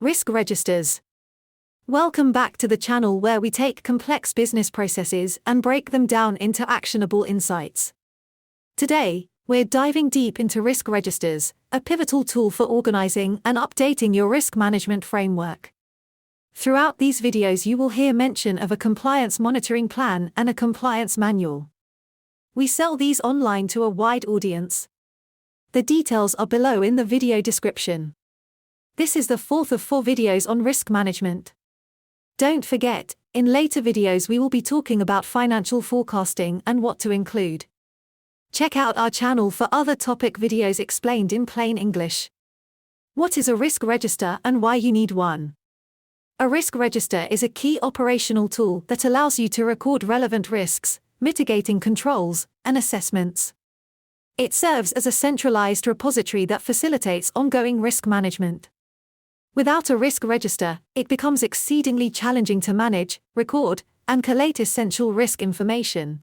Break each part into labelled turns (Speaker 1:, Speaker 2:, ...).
Speaker 1: Risk registers. Welcome back to the channel where we take complex business processes and break them down into actionable insights. Today, we're diving deep into risk registers, a pivotal tool for organizing and updating your risk management framework. Throughout these videos, you will hear mention of a compliance monitoring plan and a compliance manual. We sell these online to a wide audience. The details are below in the video description. This is the fourth of 4 videos on risk management. Don't forget, in later videos we will be talking about financial forecasting and what to include. Check out our channel for other topic videos explained in plain English. What is a risk register and why you need one? A risk register is a key operational tool that allows you to record relevant risks, mitigating controls, and assessments. It serves as a centralized repository that facilitates ongoing risk management. Without a risk register, it becomes exceedingly challenging to manage, record, and collate essential risk information.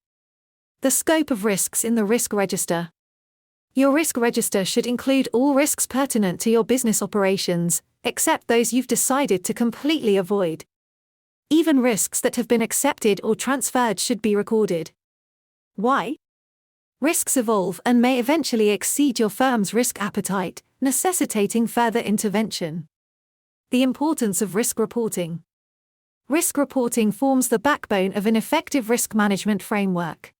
Speaker 1: The scope of risks in the risk register. Your risk register should include all risks pertinent to your business operations, except those you've decided to completely avoid. Even risks that have been accepted or transferred should be recorded. Why? Risks evolve and may eventually exceed your firm's risk appetite, necessitating further intervention. The importance of risk reporting. Risk reporting forms the backbone of an effective risk management framework.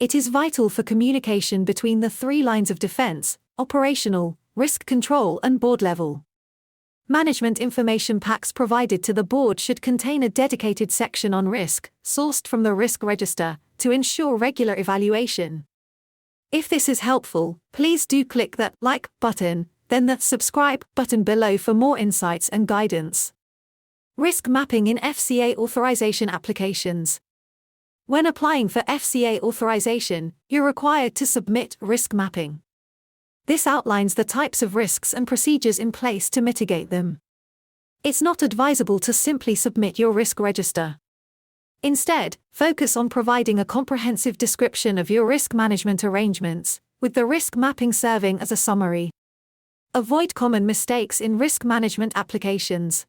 Speaker 1: It is vital for communication between the 3 lines of defense: operational, risk control, and board level. Management information packs provided to the board should contain a dedicated section on risk, sourced from the risk register, to ensure regular evaluation. If this is helpful, please do click that like button, then the subscribe button below for more insights and guidance. Risk mapping in FCA authorization applications. When applying for FCA authorization, you're required to submit risk mapping. This outlines the types of risks and procedures in place to mitigate them. It's not advisable to simply submit your risk register. Instead, focus on providing a comprehensive description of your risk management arrangements, with the risk mapping serving as a summary. Avoid common mistakes in risk management applications.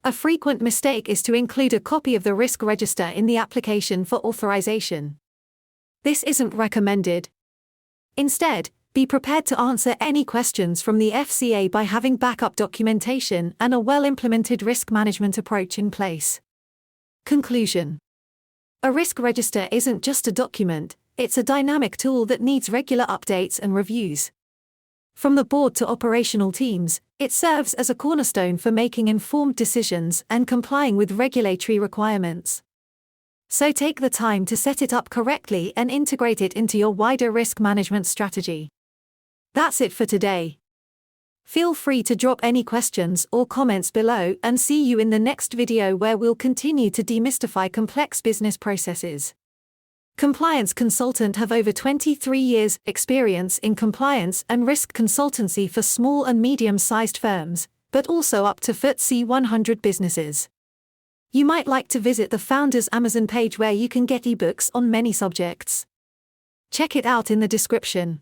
Speaker 1: A frequent mistake is to include a copy of the risk register in the application for authorization. This isn't recommended. Instead, be prepared to answer any questions from the FCA by having backup documentation and a well-implemented risk management approach in place. Conclusion. A risk register isn't just a document, it's a dynamic tool that needs regular updates and reviews. From the board to operational teams, it serves as a cornerstone for making informed decisions and complying with regulatory requirements. So take the time to set it up correctly and integrate it into your wider risk management strategy. That's it for today. Feel free to drop any questions or comments below, and see you in the next video where we'll continue to demystify complex business processes. Compliance consultant have over 23 years experience in compliance and risk consultancy for small and medium-sized firms, but also up to FTSE 100 businesses. You might like to visit the founder's Amazon page where you can get ebooks on many subjects. Check it out in the description.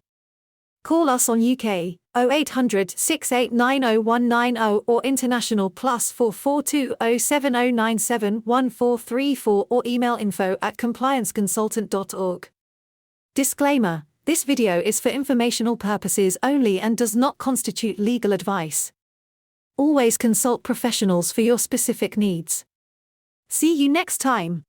Speaker 1: Call us on UK 0800 689 0190 or international +4420 7097 1434 or email info@complianceconsultant.org. Disclaimer: this video is for informational purposes only and does not constitute legal advice. Always consult professionals for your specific needs. See you next time.